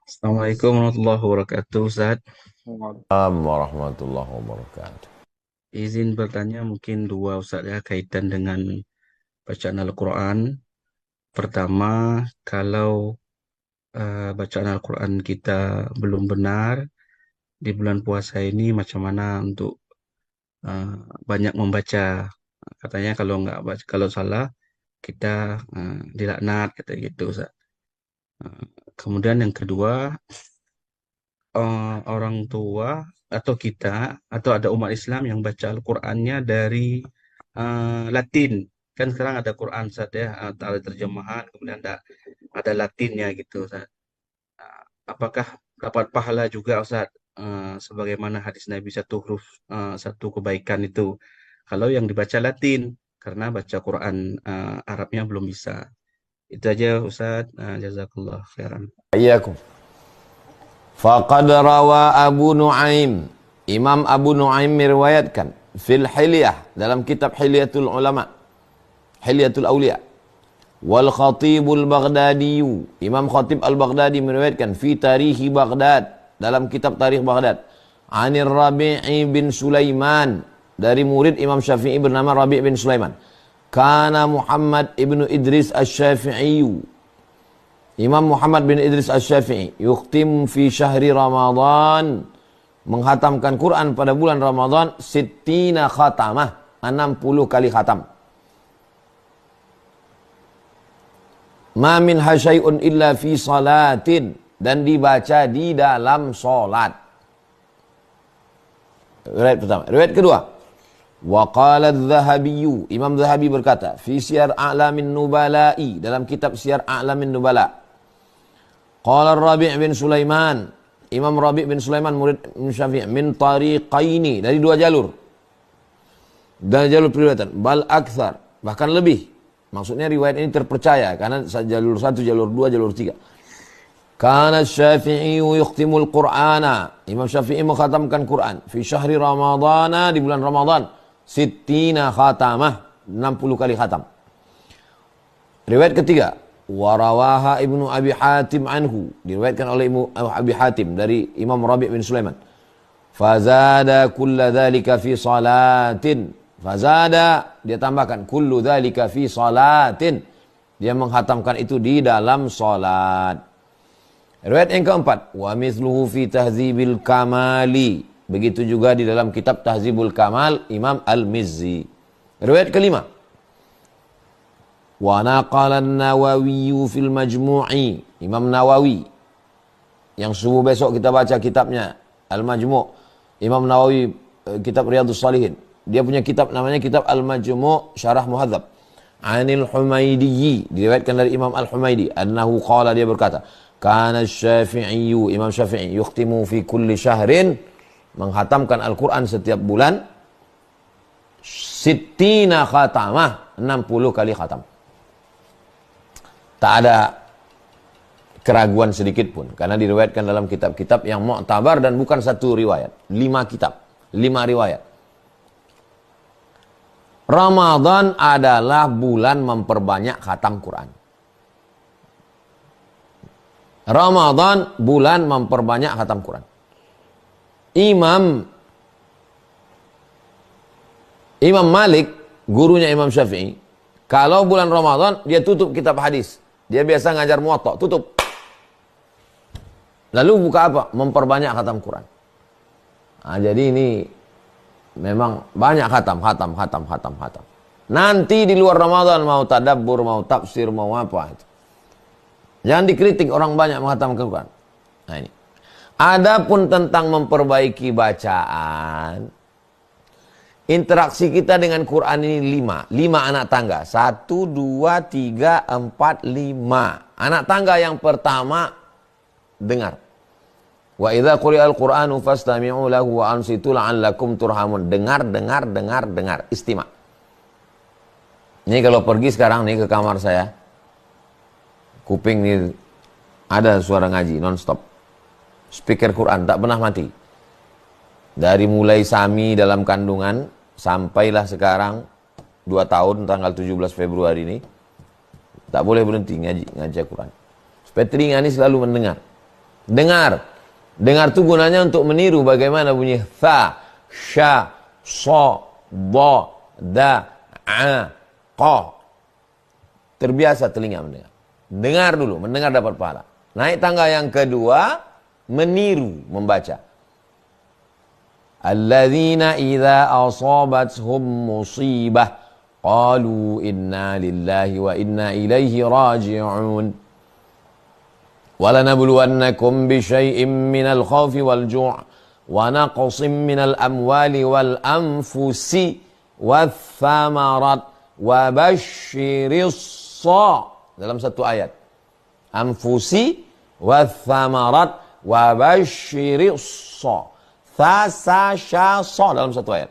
Assalamualaikum warahmatullahi wabarakatuh, Ustaz. Assalamualaikum warahmatullahi wabarakatuh. Izin bertanya mungkin dua Ustaz ya kaitan dengan bacaan Al-Quran. Pertama, kalau bacaan Al-Quran kita belum benar di bulan puasa ini, macam mana untuk eh, banyak membaca? Katanya kalau nggak baca, kalau salah kita dilaknat, kata gitu, Ustaz. Eh, Kemudian yang kedua, orang tua atau kita atau ada umat Islam yang baca Al-Qur'annya dari Latin. Kan sekarang ada Quran Ustaz ya, ada terjemahan, kemudian ada Latinnya gitu Ustaz. Apakah dapat pahala juga Ustaz? Sebagaimana hadis Nabi satu huruf satu kebaikan itu. Kalau yang dibaca Latin karena baca Quran Arabnya belum bisa. Itu aja Ustaz. Jazakallah khairan. Iyyakum. Faqad rawa Abu Nuaim. Imam Abu Nuaim meriwayatkan fil Hilyah dalam kitab Hilyatul Ulama, Hilyatul Auliya. Wal Khatibul Baghdadi. Imam Khatib Al-Baghdadi meriwayatkan fi Tarihi Baghdad dalam kitab Tarikh Baghdad. Anir Rabi'i bin Sulaiman dari murid Imam Syafi'i bernama Rabi' bin Sulaiman. Kana Muhammad ibnu Idris Asy-Syafi'i. Imam Muhammad bin Idris Asy-Syafi'i yukhtim fi syahri Ramadan, menghatamkan Quran pada bulan Ramadan sittina khatamah, 60 kali khatam. Ma min hasyai'un illa fi salatin, dan dibaca di dalam salat. Riwayat pertama. Riwayat kedua. Wa qala adz-Dzahabi, Imam Dzahabi berkata fi Siyar A'lamin Nubala'i, dalam kitab Siyar A'lamin Nubala. Qala Rabi' bin Sulaiman, Imam Rabi' bin Sulaiman murid Syafi'i, min tariqaini, dari dua jalur. Dan jalur periwayatan, bal akthar, bahkan lebih. Maksudnya riwayat ini terpercaya karena jalur satu, jalur dua, jalur tiga. Kana Syafi'i yukhtimul Qur'ana, Imam Syafi'i mengkhatamkan Quran fi syahri Ramadana, di bulan Ramadan, sittina khatamah, 60 kali khatam. Riwayat ketiga, warawaha Ibnu Abi Hatim anhu, diriwayatkan oleh Ibnu Abi Hatim dari Imam Rabi' bin Sulaiman. Fazada kulla dzalika fi salatin. Fazada, dia tambahkan, kullu dzalika fi salatin. Dia menghatamkan itu di dalam salat. Riwayat yang keempat, wa mithluhu fi Tahdzibil Kamali. Begitu juga di dalam kitab Tahdzibul Kamal Imam Al-Mizzi. Riwayat kelima, wa naqala an-Nawawi fil Majmu'i, Imam Nawawi yang subuh besok kita baca kitabnya Al-Majmu', Imam Nawawi, kitab Riyadhus Shalihin, dia punya kitab namanya kitab Al-Majmu' Syarah Muhadzab. Anil Humaidi, diriwayatkan dari Imam Al-Humaidi, annahu qala, dia berkata, kana Syafi'i, Imam Syafi'i, yukhtimu fi kulli syahrin, menghatamkan Al-Quran setiap bulan, sittina khatamah, 60 kali khatam. Tak ada keraguan sedikit pun, karena diriwayatkan dalam kitab-kitab yang mu'tabar, dan bukan satu riwayat, 5 kitab, 5 riwayat. Ramadan adalah bulan memperbanyak khatam Quran. Ramadan bulan memperbanyak khatam Quran. Imam Malik, gurunya Imam Syafi'i, kalau bulan Ramadan dia tutup kitab hadis. Dia biasa ngajar Muwatta, tutup. Lalu buka apa? Memperbanyak khatam Quran. Nah, jadi ini memang banyak khatam. Nanti di luar Ramadan mau tadabbur, mau tafsir, mau apa itu. Jangan dikritik orang banyak menghatamkan Quran. Nah ini. Adapun tentang memperbaiki bacaan, interaksi kita dengan Quran ini 5 anak tangga. 1, 2, 3, 4, 5. Anak tangga yang pertama, dengar. Wa idza quri'al Qur'anu fastami'u lahu wa ansitu la'allakum turhamun. Dengar. Istima'. Ini kalau pergi sekarang nih ke kamar saya, kuping nih ada suara ngaji non-stop. Speaker Quran tak pernah mati. Dari mulai Sami dalam kandungan sampailah sekarang 2 tahun tanggal 17 Februari ini, tak boleh berhenti ngaji Quran. Supaya telinga ini selalu mendengar. Dengar. Dengar itu gunanya untuk meniru bagaimana bunyi tha, sya, so, bo, da, a, ko. Terbiasa telinga mendengar. Dengar dulu, mendengar dapat pahala. Naik tangga yang kedua, meniru, membaca. Alladzina idza asabathum musibah qalu inna lillahi wa inna ilaihi raji'un. وَلَنَبْلُوَنَّكُمْ بِشَيْءٍ مِّنَ الْخَوْفِ وَالْجُوعِ وَنَقْصٍ مِّنَ الْأَمْوَالِ وَالْأَنفُسِ وَالثَّمَرَاتِ وَبَشِّرِ الصَّابِرِينَ. Dalam satu ayat. Anfusi wathamarat wabashshiri so. Tha, sa, sya, so dalam satu ayat.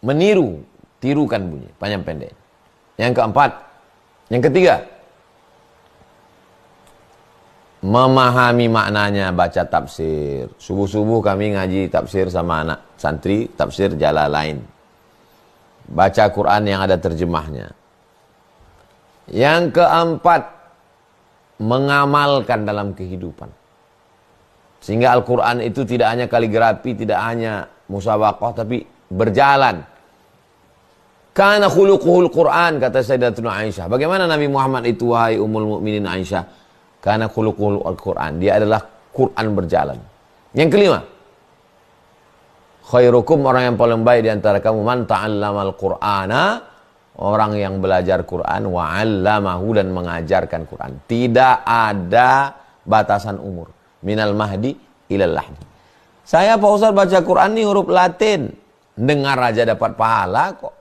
Meniru, tirukan bunyi, panjang pendek. Yang keempat, yang ketiga, memahami maknanya, baca tafsir. Subuh-subuh kami ngaji tafsir sama anak santri, tafsir Jalalain. Baca Quran yang ada terjemahnya. Yang keempat, mengamalkan dalam kehidupan. Sehingga Al-Quran itu tidak hanya kaligrafi, tidak hanya musabaqah, tapi berjalan. Kana khuluquhul Quran, kata Sayyidatuna Aisyah. Bagaimana Nabi Muhammad itu, wahai Ummul Mukminin Aisyah? Kana khuluquhul Quran. Dia adalah Quran berjalan. Yang kelima, khairukum, orang yang paling baik di antara kamu, man ta'allamal Qur'ana, orang yang belajar Quran, wa 'allamahu, dan mengajarkan Quran. Tidak ada batasan umur. Minal mahdi ilal lahdi. Saya Pak Ustaz baca Quran ini huruf Latin. Dengar aja dapat pahala kok.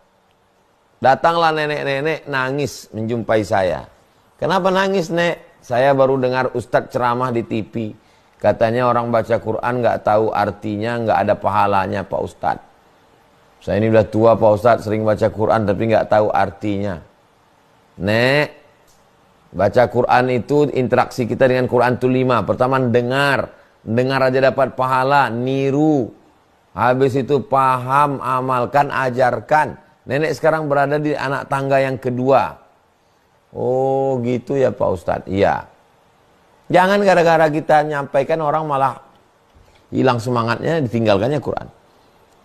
Datanglah nenek-nenek nangis menjumpai saya. Kenapa nangis, Nek? Saya baru dengar Ustadz ceramah di TV. Katanya orang baca Quran nggak tahu artinya, nggak ada pahalanya Pak Ustadz. Saya ini udah tua Pak Ustadz, sering baca Quran tapi nggak tahu artinya. Nek, baca Quran itu interaksi kita dengan Quran itu 5. Pertama dengar. Dengar aja dapat pahala, niru. Habis itu paham, amalkan, ajarkan. Nenek sekarang berada di anak tangga yang kedua. Oh gitu ya Pak Ustadz. Iya. Jangan gara-gara kita nyampaikan orang malah hilang semangatnya, ditinggalkannya Quran.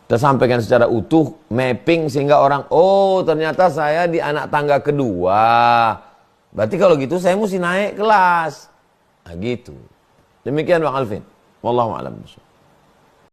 Kita sampaikan secara utuh, mapping sehingga orang, oh ternyata saya di anak tangga kedua. Berarti kalau gitu saya mesti naik kelas. Nah gitu. Demikian Bang Alvin. Wallahu a'lam.